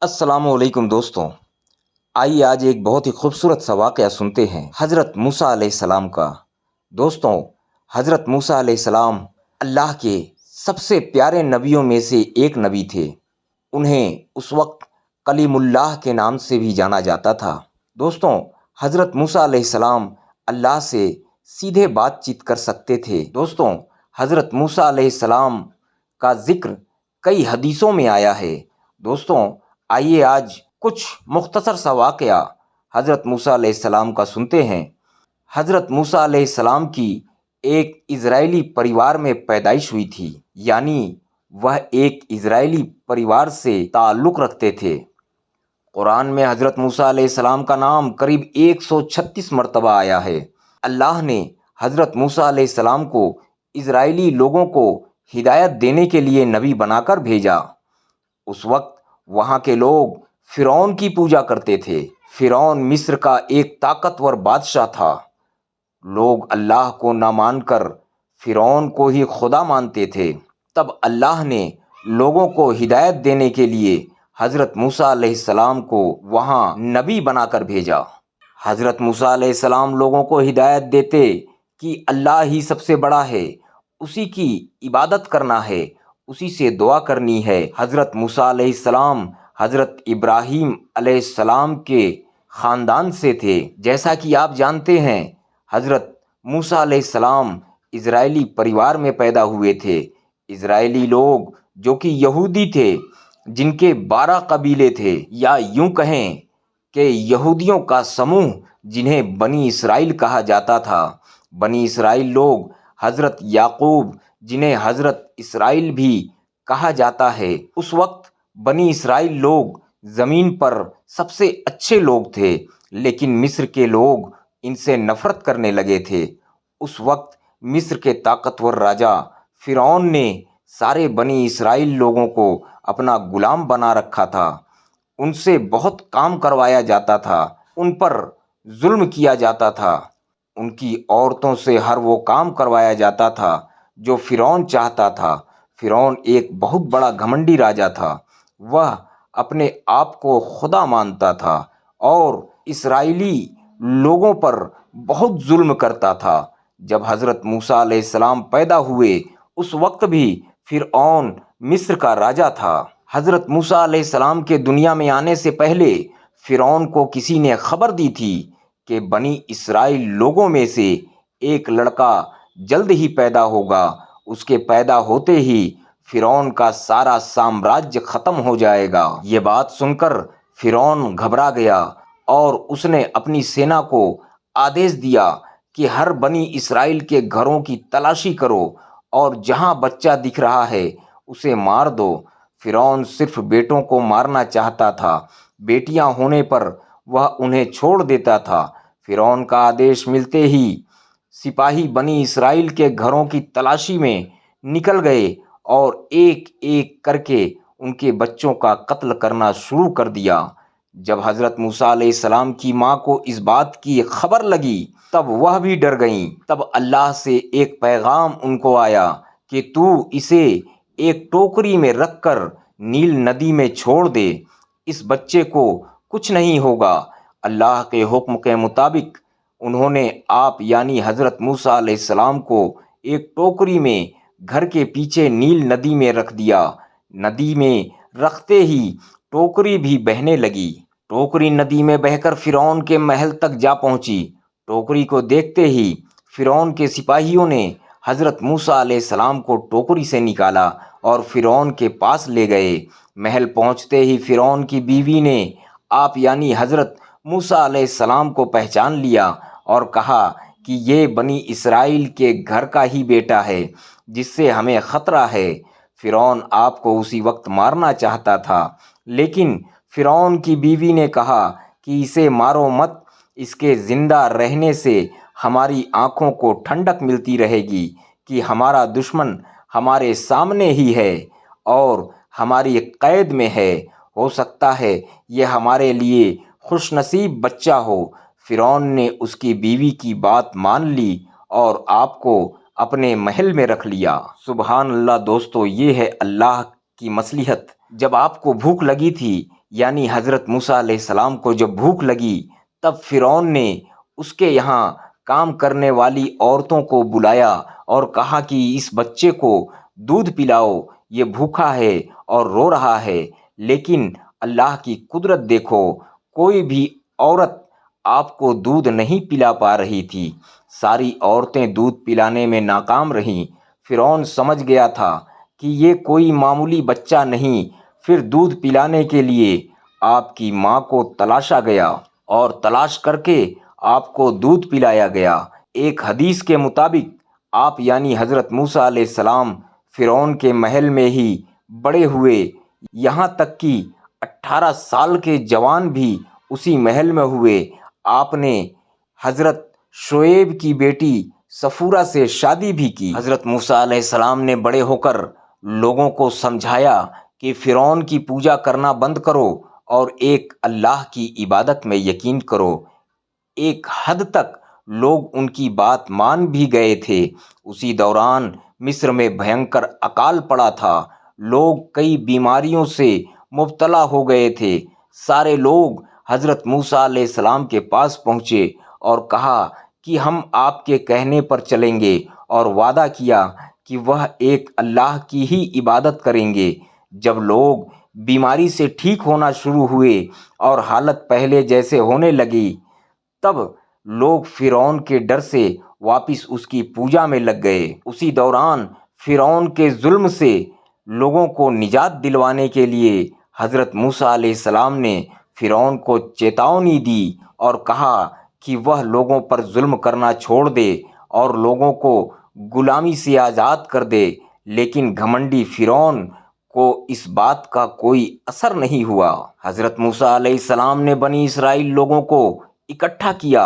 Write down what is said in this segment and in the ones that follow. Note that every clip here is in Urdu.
السلام علیکم دوستوں، آئیے آج ایک بہت ہی خوبصورت سا واقعہ سنتے ہیں حضرت موسیٰ علیہ السلام کا۔ دوستوں، حضرت موسیٰ علیہ السلام اللہ کے سب سے پیارے نبیوں میں سے ایک نبی تھے۔ انہیں اس وقت کلیم اللہ کے نام سے بھی جانا جاتا تھا۔ دوستوں، حضرت موسیٰ علیہ السلام اللہ سے سیدھے بات چیت کر سکتے تھے۔ دوستوں، حضرت موسیٰ علیہ السلام کا ذکر کئی حدیثوں میں آیا ہے۔ دوستوں، آئیے آج کچھ مختصر سا واقعہ حضرت موسیٰ علیہ السلام کا سنتے ہیں۔ حضرت موسیٰ علیہ السلام کی ایک اسرائیلی پریوار میں پیدائش ہوئی تھی، یعنی وہ ایک اسرائیلی پریوار سے تعلق رکھتے تھے۔ قرآن میں حضرت موسیٰ علیہ السلام کا نام قریب 136 مرتبہ آیا ہے۔ اللہ نے حضرت موسیٰ علیہ السلام کو اسرائیلی لوگوں کو ہدایت دینے کے لیے نبی بنا کر بھیجا۔ اس وقت وہاں کے لوگ فرعون کی پوجا کرتے تھے۔ فرعون مصر کا ایک طاقتور بادشاہ تھا۔ لوگ اللہ کو نہ مان کر فرعون کو ہی خدا مانتے تھے۔ تب اللہ نے لوگوں کو ہدایت دینے کے لیے حضرت موسیٰ علیہ السلام کو وہاں نبی بنا کر بھیجا۔ حضرت موسیٰ علیہ السلام لوگوں کو ہدایت دیتے کہ اللہ ہی سب سے بڑا ہے، اسی کی عبادت کرنا ہے، اسی سے دعا کرنی ہے۔ حضرت موسیٰ علیہ السلام حضرت ابراہیم علیہ السلام کے خاندان سے تھے۔ جیسا کہ آپ جانتے ہیں، حضرت موسیٰ علیہ السلام اسرائیلی پریوار میں پیدا ہوئے تھے۔ اسرائیلی لوگ جو کہ یہودی تھے، جن کے 12 قبیلے تھے، یا یوں کہیں کہ یہودیوں کا سموہ جنہیں بنی اسرائیل کہا جاتا تھا۔ بنی اسرائیل لوگ حضرت یعقوب جنہیں حضرت اسرائیل بھی کہا جاتا ہے، اس وقت بنی اسرائیل لوگ زمین پر سب سے اچھے لوگ تھے، لیکن مصر کے لوگ ان سے نفرت کرنے لگے تھے۔ اس وقت مصر کے طاقتور راجا فرعون نے سارے بنی اسرائیل لوگوں کو اپنا غلام بنا رکھا تھا۔ ان سے بہت کام کروایا جاتا تھا، ان پر ظلم کیا جاتا تھا، ان کی عورتوں سے ہر وہ کام کروایا جاتا تھا جو فرعون چاہتا تھا۔ فرعون ایک بہت بڑا گھمنڈی راجا تھا۔ وہ اپنے آپ کو خدا مانتا تھا اور اسرائیلی لوگوں پر بہت ظلم کرتا تھا۔ جب حضرت موسیٰ علیہ السلام پیدا ہوئے، اس وقت بھی فرعون مصر کا راجا تھا۔ حضرت موسیٰ علیہ السلام کے دنیا میں آنے سے پہلے فرعون کو کسی نے خبر دی تھی کہ بنی اسرائیل لوگوں میں سے ایک لڑکا جلد ہی پیدا ہوگا۔ اس کے پیدا ہوتے ہی فرعون کا سارا سامراجیہ ختم ہو جائے گا۔ یہ بات سن کر فرعون گھبرا گیا اور اس نے اپنی سینا کو آدیش دیا کہ ہر بنی اسرائیل کے گھروں کی تلاشی کرو اور جہاں بچہ دکھ رہا ہے اسے مار دو۔ فرعون صرف بیٹوں کو مارنا چاہتا تھا، بیٹیاں ہونے پر وہ انہیں چھوڑ دیتا تھا۔ فرعون کا آدیش ملتے ہی سپاہی بنی اسرائیل کے گھروں کی تلاشی میں نکل گئے اور ایک ایک کر کے ان کے بچوں کا قتل کرنا شروع کر دیا۔ جب حضرت موسیٰ علیہ السلام کی ماں کو اس بات کی خبر لگی تب وہ بھی ڈر گئیں۔ تب اللہ سے ایک پیغام ان کو آیا کہ تو اسے ایک ٹوکری میں رکھ کر نیل ندی میں چھوڑ دے، اس بچے کو کچھ نہیں ہوگا۔ اللہ کے حکم کے مطابق انہوں نے آپ یعنی حضرت موسیٰ علیہ السلام کو ایک ٹوکری میں گھر کے پیچھے نیل ندی میں رکھ دیا۔ ندی میں رکھتے ہی ٹوکری بھی بہنے لگی۔ ٹوکری ندی میں بہہ کر فرعون کے محل تک جا پہنچی۔ ٹوکری کو دیکھتے ہی فرعون کے سپاہیوں نے حضرت موسیٰ علیہ السلام کو ٹوکری سے نکالا اور فرعون کے پاس لے گئے۔ محل پہنچتے ہی فرعون کی بیوی نے آپ یعنی حضرت موسیٰ علیہ السلام کو پہچان لیا اور کہا کہ یہ بنی اسرائیل کے گھر کا ہی بیٹا ہے جس سے ہمیں خطرہ ہے۔ فرعون آپ کو اسی وقت مارنا چاہتا تھا، لیکن فرعون کی بیوی نے کہا کہ اسے مارو مت، اس کے زندہ رہنے سے ہماری آنکھوں کو ٹھنڈک ملتی رہے گی کہ ہمارا دشمن ہمارے سامنے ہی ہے اور ہماری قید میں ہے، ہو سکتا ہے یہ ہمارے لیے خوش نصیب بچہ ہو۔ فرعون نے اس کی بیوی کی بات مان لی اور آپ کو اپنے محل میں رکھ لیا۔ سبحان اللہ دوستو، یہ ہے اللہ کی مصلحت۔ جب آپ کو بھوک لگی تھی یعنی حضرت موسیٰ علیہ السلام کو جب بھوک لگی تب فرعون نے اس کے یہاں کام کرنے والی عورتوں کو بلایا اور کہا کہ اس بچے کو دودھ پلاؤ، یہ بھوکا ہے اور رو رہا ہے۔ لیکن اللہ کی قدرت دیکھو، کوئی بھی عورت آپ کو دودھ نہیں پلا پا رہی تھی، ساری عورتیں دودھ پلانے میں ناکام رہیں۔ فرعون سمجھ گیا تھا کہ یہ کوئی معمولی بچہ نہیں۔ پھر دودھ پلانے کے لیے آپ کی ماں کو تلاشا گیا اور تلاش کر کے آپ کو دودھ پلایا گیا۔ ایک حدیث کے مطابق آپ یعنی حضرت موسیٰ علیہ السلام فرعون کے محل میں ہی بڑے ہوئے، یہاں تک کہ 18 سال کے جوان بھی اسی محل میں ہوئے۔ آپ نے حضرت شعیب کی بیٹی صفورہ سے شادی بھی کی۔ حضرت موسیٰ علیہ السلام نے بڑے ہو کر لوگوں کو سمجھایا کہ فرعون کی پوجا کرنا بند کرو اور ایک اللہ کی عبادت میں یقین کرو۔ ایک حد تک لوگ ان کی بات مان بھی گئے تھے۔ اسی دوران مصر میں بھینکر اکال پڑا تھا، لوگ کئی بیماریوں سے مبتلا ہو گئے تھے۔ سارے لوگ حضرت موسیٰ علیہ السلام کے پاس پہنچے اور کہا کہ ہم آپ کے کہنے پر چلیں گے، اور وعدہ کیا کہ وہ ایک اللہ کی ہی عبادت کریں گے۔ جب لوگ بیماری سے ٹھیک ہونا شروع ہوئے اور حالت پہلے جیسے ہونے لگی، تب لوگ فرعون کے ڈر سے واپس اس کی پوجا میں لگ گئے۔ اسی دوران فرعون کے ظلم سے لوگوں کو نجات دلوانے کے لیے حضرت موسیٰ علیہ السلام نے فرعون کو چیتونی دی اور کہا کہ وہ لوگوں پر ظلم کرنا چھوڑ دے اور لوگوں کو غلامی سے آزاد کر دے۔ لیکن گھمنڈی فرعون کو اس بات کا کوئی اثر نہیں ہوا۔ حضرت موسیٰ علیہ السلام نے بنی اسرائیل لوگوں کو اکٹھا کیا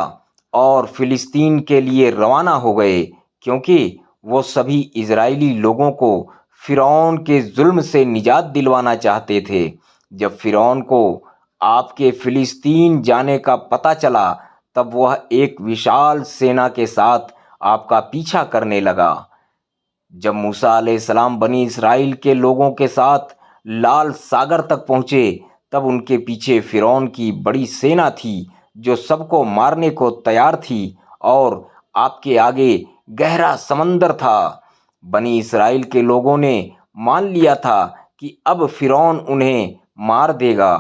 اور فلسطین کے لیے روانہ ہو گئے، کیونکہ وہ سبھی اسرائیلی لوگوں کو فرعون کے ظلم سے نجات دلوانا چاہتے تھے۔ جب فرعون کو آپ کے فلسطین جانے کا پتہ چلا تب وہ ایک وشال سینا کے ساتھ آپ کا پیچھا کرنے لگا۔ جب موسیٰ علیہ السلام بنی اسرائیل کے لوگوں کے ساتھ لال ساگر تک پہنچے تب ان کے پیچھے فرعون کی بڑی سینا تھی جو سب کو مارنے کو تیار تھی، اور آپ کے آگے گہرا سمندر تھا۔ بنی اسرائیل کے لوگوں نے مان لیا تھا کہ اب فرعون انہیں مار دے گا۔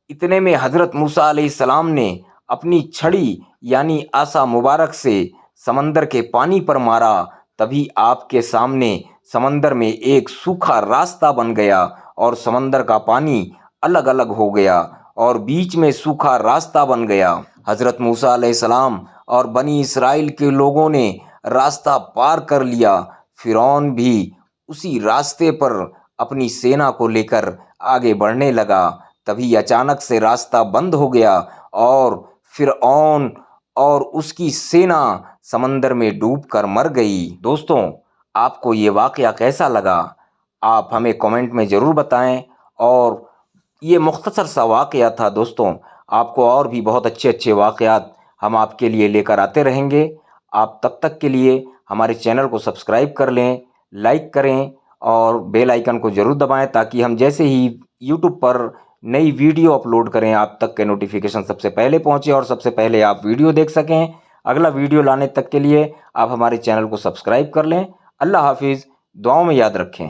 اتنے میں حضرت موسیٰ علیہ السلام نے اپنی چھڑی یعنی عصا مبارک سے سمندر کے پانی پر مارا، تبھی آپ کے سامنے سمندر میں ایک سوکھا راستہ بن گیا اور سمندر کا پانی الگ الگ ہو گیا اور بیچ میں سوکھا راستہ بن گیا۔ حضرت موسیٰ علیہ السلام اور بنی اسرائیل کے لوگوں نے راستہ پار کر لیا۔ فرعون بھی اسی راستے پر اپنی سینا کو لے کر آگے بڑھنے لگا۔ تبھی اچانک سے راستہ بند ہو گیا اور فرعون اور اس کی سینا سمندر میں ڈوب کر مر گئی۔ دوستوں، آپ کو یہ واقعہ کیسا لگا؟ آپ ہمیں کمنٹ میں ضرور بتائیں، اور یہ مختصر سا واقعہ تھا دوستوں۔ آپ کو اور بھی بہت اچھے اچھے واقعات ہم آپ کے لیے لے کر آتے رہیں گے۔ آپ تب تک کے لیے ہمارے چینل کو سبسکرائب کر لیں، لائک کریں اور بیل آئیکن کو ضرور دبائیں تاکہ ہم جیسے ہی یوٹیوب پر نئی ویڈیو اپلوڈ کریں آپ تک کے نوٹیفیکیشن سب سے پہلے پہنچے اور سب سے پہلے آپ ویڈیو دیکھ سکیں۔ اگلا ویڈیو لانے تک کے لیے آپ ہمارے چینل کو سبسکرائب کر لیں۔ اللہ حافظ، دعاؤں میں یاد رکھیں۔